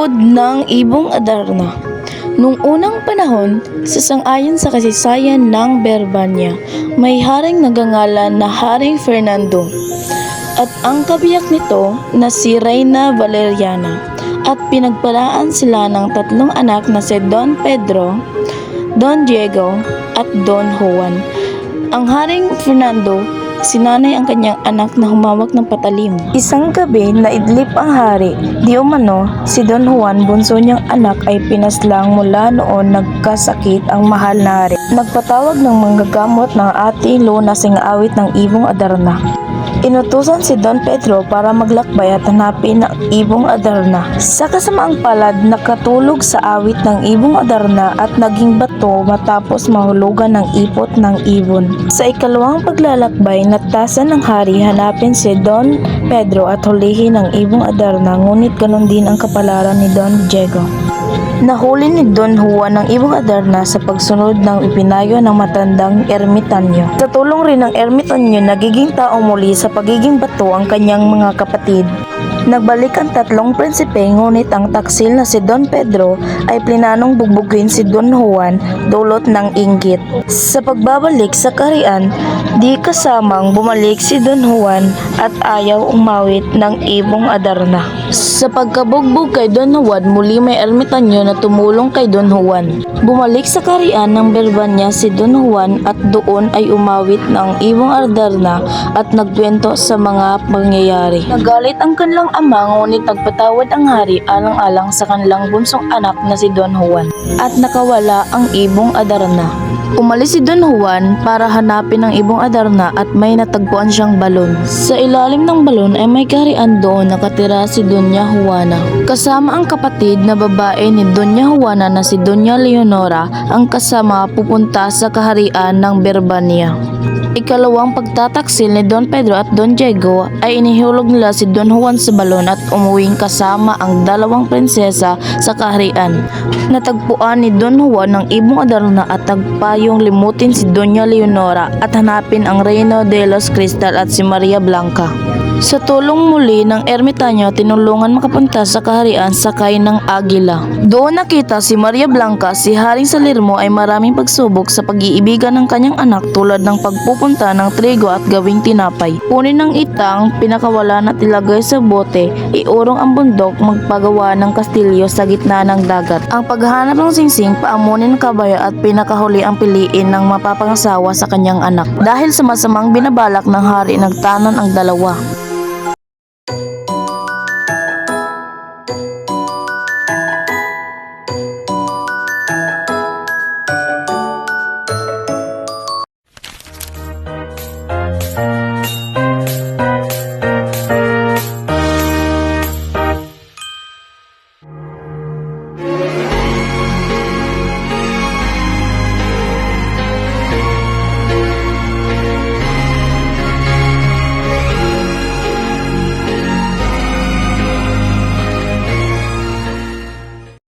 Pagsunod ng Ibong Adarna. Nung unang panahon, sasang-ayon sa kasaysayan ng Berbanya, may haring nagangalan na Haring Fernando at ang kabiyak nito na si Reyna Valeriana, at pinagpalaan sila ng tatlong anak na si Don Pedro, Don Diego at Don Juan. Ang Haring Fernando, sinanay ang kanyang anak na humawak ng patalim. Isang gabi na idlip ang hari, di umano si Don Juan, bunso niyang anak, ay pinaslang mula noon nagkasakit ang mahal na hari. Nagpatawag ng manggagamot ng Ate Lo na sing-awit ng Ibong Adarna. Inutusan si Don Pedro para maglakbay at hanapin ang Ibong Adarna. Sa kasamaang palad, nakatulog sa awit ng Ibong Adarna at naging bato matapos mahulugan ng ipot ng ibon. Sa ikalawang paglalakbay, natasan ng hari hanapin si Don Pedro at hulihin ang Ibong Adarna, ngunit ganon din ang kapalaran ni Don Diego. Nahuli ni Don Juan ng Ibong Adarna sa pagsunod ng ipinayo ng matandang ermitanyo. Sa tulong rin ng ermitanyo, nagiging tao muli sa pagiging bato ang kanyang mga kapatid. Nagbalik ang tatlong prinsipe, ngunit ang taksil na si Don Pedro ay plinanong bugbugin si Don Juan dulot ng inggit. Sa pagbabalik sa kaharian, di kasamang bumalik si Don Juan at ayaw umawit ng Ibong Adarna. Sa pagkabugbog kay Don Juan, muli may ermitanyo na tumulong kay Don Juan. Bumalik sa kaharian ng Berbanya si Don Juan at doon ay umawit ng Ibong Adarna at nagkwento sa mga pangyayari. Nagalit ang kanilang ama, ngunit nagpatawad ang hari alang-alang sa kanilang bunsong anak na si Don Juan at nakawala ang Ibong Adarna. Umalis si Don Juan para hanapin ang Ibong Adarna at may natagpuan siyang balon. Sa ilalim ng balon ay may kaharian, doon nakatira si Doña Juana. Kasama ang kapatid na babae ni Doña Juana na si Doña Leonora ang kasama pupunta sa kaharian ng Berbania. Ikalawang pagtataksil ni Don Pedro at Don Diego ay inihulog nila si Don Juan sa balon at umuwing kasama ang dalawang prinsesa sa kaharian. Natagpuan ni Don Juan ng Ibong Adarna at nagpayong limutin si Doña Leonora at hanapin ang Reino de los Cristal at si Maria Blanca. Sa tulong muli ng ermitanyo, tinulungan makapunta sa kaharian sakay ng agila. Doon nakita si Maria Blanca, si Haring Salermo ay maraming pagsubok sa pag-iibigan ng kanyang anak, tulad ng pagpupunta ng trigo at gawing tinapay. Punin ng itang, pinakawala at ilagay sa bote, iurong ang bundok, magpagawa ng kastilyo sa gitna ng dagat. Ang paghahanap ng singsing, paamunin ng kabayo at pinakahuli ang piliin ng mapapangasawa sa kanyang anak. Dahil sa masamang binabalak ng hari, nagtanan ang dalawa.